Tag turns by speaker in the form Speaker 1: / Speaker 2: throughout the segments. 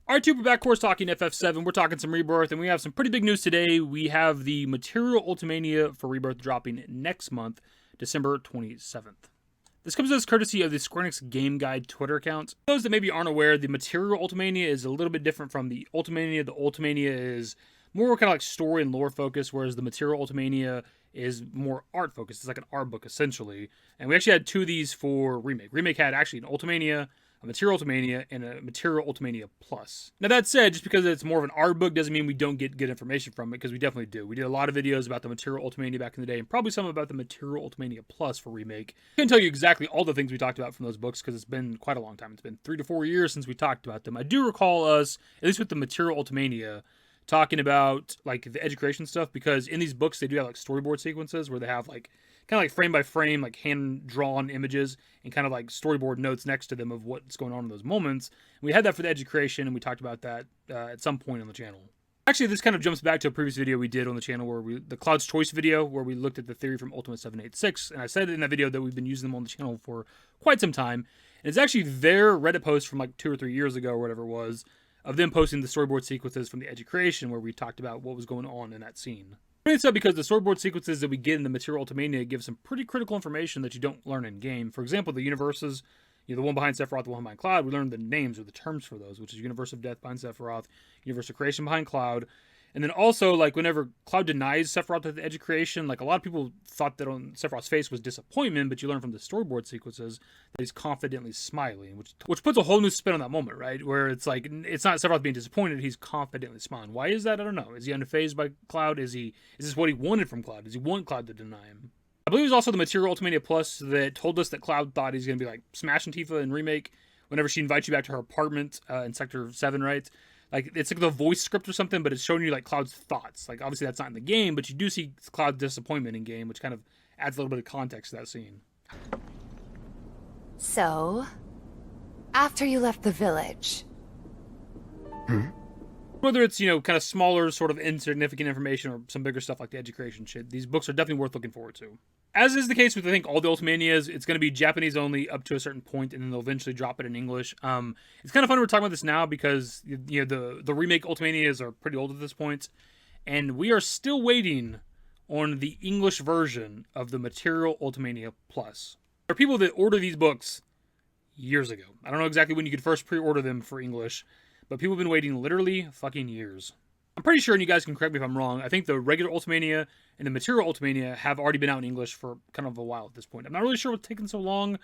Speaker 1: Alright, we're back, course talking FF7, we're talking some Rebirth, and we have some pretty big news today. We have the Material Ultimania for Rebirth dropping next month, December 27th. This comes as courtesy of the Square Enix Game Guide Twitter account. For those that maybe aren't aware, the Material Ultimania is a little bit different from the Ultimania. The Ultimania is more kind of like story and lore focused, whereas the Material Ultimania is more art focused. It's like an art book, essentially. And we actually had two of these for Remake. Remake had actually an Ultimania, a Material Ultimania, and a Material Ultimania Plus. Now that said, just because it's more of an art book doesn't mean we don't get good information from it, because we definitely do. We did a lot of videos about the Material Ultimania back in the day, and probably some about the Material Ultimania Plus for Remake. I can't tell you exactly all the things we talked about from those books, because it's been quite a long time. It's been 3 to 4 years since we talked about them. I do recall us, at least with the Material Ultimania, talking about like the education stuff, because in these books they do have like storyboard sequences where they have like kind of like frame by frame, like hand drawn images and kind of like storyboard notes next to them of what's going on in those moments. And we had that for the education, and we talked about that at some point on the channel. Actually, this kind of jumps back to a previous video we did on the channel, where the Cloud's Choice video, where we looked at the theory from Ultimate 786, and I said in that video that we've been using them on the channel for quite some time. And it's actually their Reddit post from like 2 or 3 years ago, or whatever it was, of them posting the storyboard sequences from the education, where we talked about what was going on in that scene. I bring this up because the storyboard sequences that we get in the Material Ultimania give some pretty critical information that you don't learn in game. For example, the universes, the one behind Sephiroth, the one behind Cloud, we learned the names or the terms for those, which is Universe of Death behind Sephiroth, Universe of Creation behind Cloud. And then also, like, whenever Cloud denies Sephiroth at the edge of creation, like, a lot of people thought that on Sephiroth's face was disappointment, but you learn from the storyboard sequences that he's confidently smiling, which puts a whole new spin on that moment, right? Where it's like, it's not Sephiroth being disappointed, he's confidently smiling. Why is that? I don't know. Is he unfazed by Cloud? Is this what he wanted from Cloud? Does he want Cloud to deny him? I believe it was also the Material Ultimania Plus that told us that Cloud thought he's going to be, like, smashing Tifa in Remake whenever she invites you back to her apartment in Sector 7, right? Like, it's like the voice script or something, but it's showing you, like, Cloud's thoughts. Like, obviously that's not in the game, but you do see Cloud's disappointment in game, which kind of adds a little bit of context to that scene.
Speaker 2: So, after you left the village...
Speaker 1: Whether it's, kind of smaller, sort of insignificant information or some bigger stuff like the education shit, these books are definitely worth looking forward to. As is the case with, I think, all the Ultimanias, it's going to be Japanese only up to a certain point, and then they'll eventually drop it in English. It's kind of fun we're talking about this now because, the remake Ultimanias are pretty old at this point, and we are still waiting on the English version of the Material Ultimania Plus. There are people that order these books years ago. I don't know exactly when you could first pre-order them for English, but people have been waiting literally fucking years. I'm pretty sure, and you guys can correct me if I'm wrong, I think the regular Ultimania and the Material Ultimania have already been out in English for kind of a while at this point. I'm not really sure what's taking so long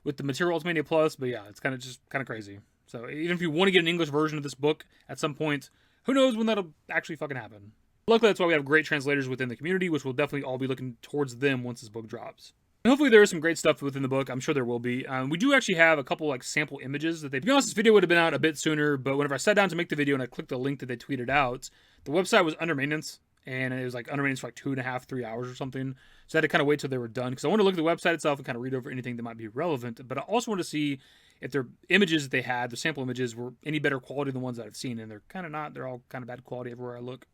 Speaker 1: with the Material Ultimania Plus, but yeah, it's kind of crazy. So even if you want to get an English version of this book at some point, who knows when that'll actually fucking happen. Luckily, that's why we have great translators within the community, which we'll definitely all be looking towards them once this book drops. And hopefully there is some great stuff within the book. I'm sure there will be. We do actually have a couple like sample images that to be honest, this video would have been out a bit sooner, but whenever I sat down to make the video and I clicked the link that they tweeted out, the website was under maintenance, and it was like under maintenance for like 2.5, 3 hours or something. So I had to kind of wait till they were done, because I wanted to look at the website itself and kind of read over anything that might be relevant, but I also wanted to see if their images that they had, the sample images, were any better quality than the ones that I've seen, and they're kind of not. They're all kind of bad quality everywhere I look.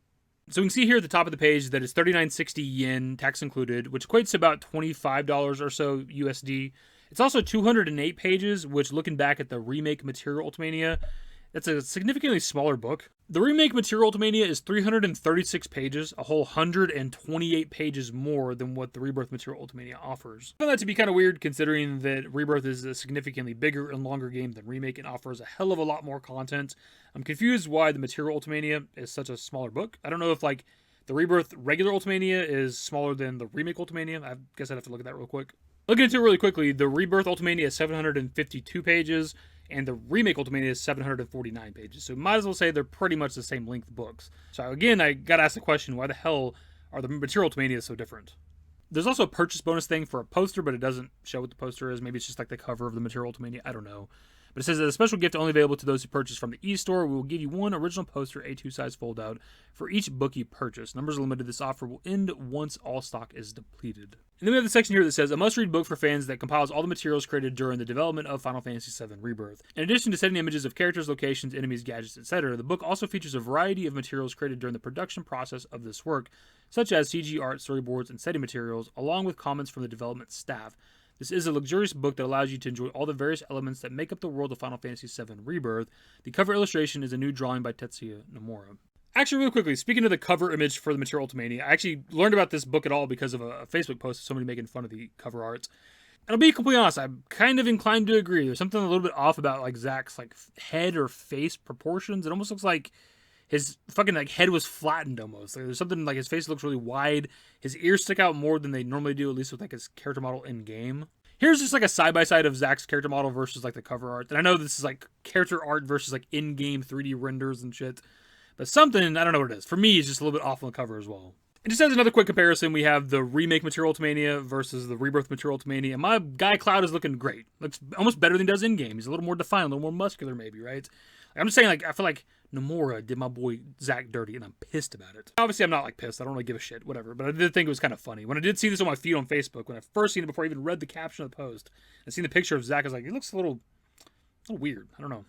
Speaker 1: So we can see here at the top of the page that it's 39.60 yen, tax included, which equates to about $25 or so USD. It's also 208 pages, which looking back at the remake Material Ultimania, that's a significantly smaller book. The remake Material Ultimania is 336 pages, a whole 128 pages more than what the Rebirth Material Ultimania offers. I found that to be kind of weird, considering that Rebirth is a significantly bigger and longer game than Remake and offers a hell of a lot more content. I'm confused why the Material Ultimania is such a smaller book. I don't know if like the Rebirth regular Ultimania is smaller than the Remake Ultimania. I guess I'd have to look at that real quick. Looking into it really quickly, the Rebirth Ultimania is 752 pages, and the Remake Ultimania is 749 pages. So might as well say they're pretty much the same length books. So again, I gotta ask the question, why the hell are the Material Ultimania so different? There's also a purchase bonus thing for a poster, but it doesn't show what the poster is. Maybe it's just like the cover of the Material Ultimania. I don't know. But it says that a special gift only available to those who purchase from the e-store. We will give you one original poster, A2 size fold-out, for each book you purchase. Numbers are limited. This offer will end once all stock is depleted. And then we have the section here that says, a must-read book for fans that compiles all the materials created during the development of Final Fantasy VII Rebirth. In addition to setting images of characters, locations, enemies, gadgets, etc., the book also features a variety of materials created during the production process of this work, such as CG art, storyboards, and setting materials, along with comments from the development staff. This is a luxurious book that allows you to enjoy all the various elements that make up the world of Final Fantasy VII Rebirth. The cover illustration is a new drawing by Tetsuya Nomura. Actually, really quickly, speaking of the cover image for the Material Ultimania, I actually learned about this book at all because of a Facebook post of somebody making fun of the cover art. And I'll be completely honest, I'm kind of inclined to agree. There's something a little bit off about like Zack's like head or face proportions. It almost looks like his fucking like head was flattened almost. Like, there's something like his face looks really wide. His ears stick out more than they normally do, at least with like his character model in game. Here's just like a side-by-side of Zack's character model versus like the cover art. And I know this is like character art versus like in-game 3D renders and shit. But something, I don't know what it is. For me, it's just a little bit off on the cover as well. And just as another quick comparison, we have the remake Material Ultimania versus the Rebirth Material Ultimania. My guy Cloud is looking great. Looks almost better than he does in-game. He's a little more defined, a little more muscular maybe, right? I'm just saying, like, I feel like Nomura did my boy Zack dirty, and I'm pissed about it. Obviously, I'm not, like, pissed. I don't really give a shit, whatever. But I did think it was kind of funny. When I did see this on my feed on Facebook, when I first seen it before I even read the caption of the post, and seen the picture of Zack, I was like, he looks a little weird. I don't know.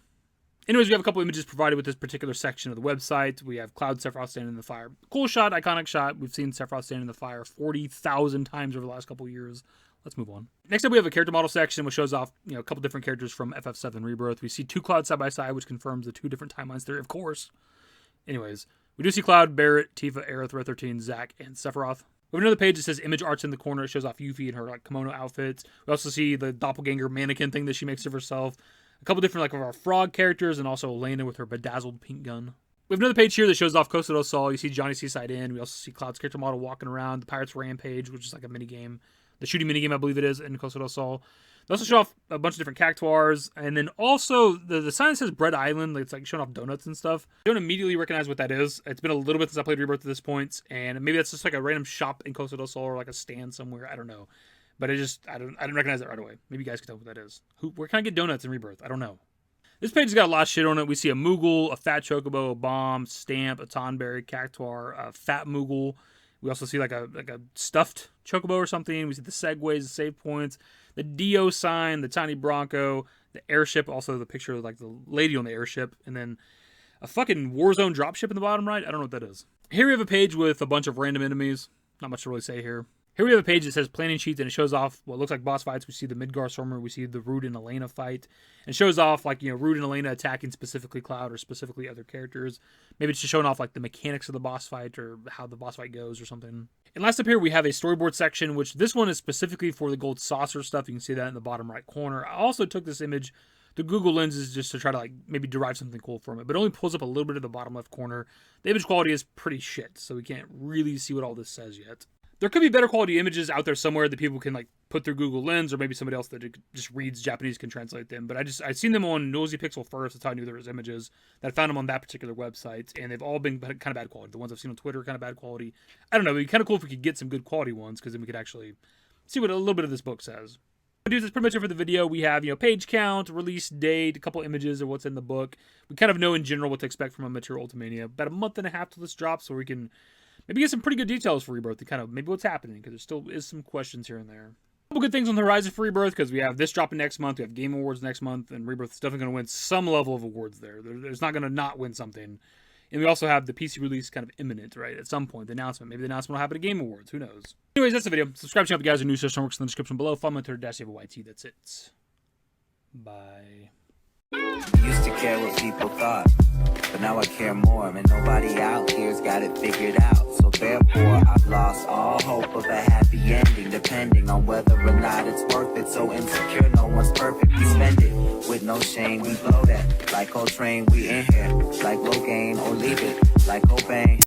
Speaker 1: Anyways, we have a couple images provided with this particular section of the website. We have Cloud Sephiroth standing in the fire. Cool shot, iconic shot. We've seen Sephiroth standing in the fire 40,000 times over the last couple of years. Let's move on. Next up, we have a character model section, which shows off, a couple different characters from FF7 Rebirth. We see two Clouds side by side, which confirms the two different timelines theory, of course. Anyways, we do see Cloud, Barrett, Tifa, Aerith, Red 13, Zack, and Sephiroth. We have another page that says image arts in the corner. It shows off Yuffie and her like kimono outfits. We also see the doppelganger mannequin thing that she makes of herself. A couple different like of our frog characters, and also Elena with her bedazzled pink gun. We have another page here that shows off Costa del Sol. You see Johnny Seaside Inn. We also see Cloud's character model walking around. The Pirates Rampage, which is like a mini game. The shooting mini game, I believe it is, in Costa del Sol. They also show off a bunch of different cactuars. And then also, the sign that says Bread Island. It's like showing off donuts and stuff. I don't immediately recognize what that is. It's been a little bit since I played Rebirth at this point. And maybe that's just like a random shop in Costa del Sol or like a stand somewhere. I don't know. But I didn't recognize that right away. Maybe you guys can tell me what that is. Where can I get donuts in Rebirth? I don't know. This page has got a lot of shit on it. We see a Moogle, a Fat Chocobo, a Bomb, Stamp, a Tonberry, Cactuar, a Fat Moogle. We also see like a stuffed Chocobo or something. We see the Segways, the save points, the Dio sign, the Tiny Bronco, the airship, also the picture of like the lady on the airship, and then a fucking Warzone dropship in the bottom right. I don't know what that is. Here we have a page with a bunch of random enemies. Not much to really say here. Here we have a page that says planning sheets, and it shows off what looks like boss fights. We see the Midgar Stormer, we see the Rude and Elena fight, and it shows off like Rude and Elena attacking specifically Cloud or specifically other characters. Maybe it's just showing off like the mechanics of the boss fight or how the boss fight goes or something. And last up here we have a storyboard section, which this one is specifically for the gold saucer stuff. You can see that in the bottom right corner. I also took this image to Google Lenses just to try to like maybe derive something cool from it, but it only pulls up a little bit of the bottom left corner. The image quality is pretty shit, so we can't really see what all this says yet. There could be better quality images out there somewhere that people can like put through Google Lens, or maybe somebody else that just reads Japanese can translate them. But I seen them on Nosy Pixel first. That's how I knew there was images. That I found them on that particular website, and they've all been kind of bad quality. The ones I've seen on Twitter are kind of bad quality. I don't know. It'd be kind of cool if we could get some good quality ones, because then we could actually see what a little bit of this book says. Dudes, that's pretty much it for the video. We have page count, release date, a couple images of what's in the book. We kind of know in general what to expect from a Material Ultimania. About a month and a half till this drops, so we can maybe get some pretty good details for Rebirth and kind of maybe what's happening, because there still is some questions here and there. A couple good things on the horizon for Rebirth, because we have this dropping next month, we have Game Awards next month, and Rebirth is definitely going to win some level of awards there. There's not going to not win something. And we also have the PC release kind of imminent, right? At some point, the announcement. Maybe the announcement will happen at Game Awards. Who knows? Anyways, that's the video. Subscribe to the channel if you guys are new. Search works in the description below. Follow me on Twitter, _YT. That's it. Bye.
Speaker 3: Used to care what people thought, but now I care more, and nobody out here's got it figured out. So therefore I've lost all hope of a happy ending, depending on whether or not it's worth it. So insecure, no one's perfect, we spend it with no shame. We blow that like Coltrane, we in here like Low Gain or leave it like Cobain.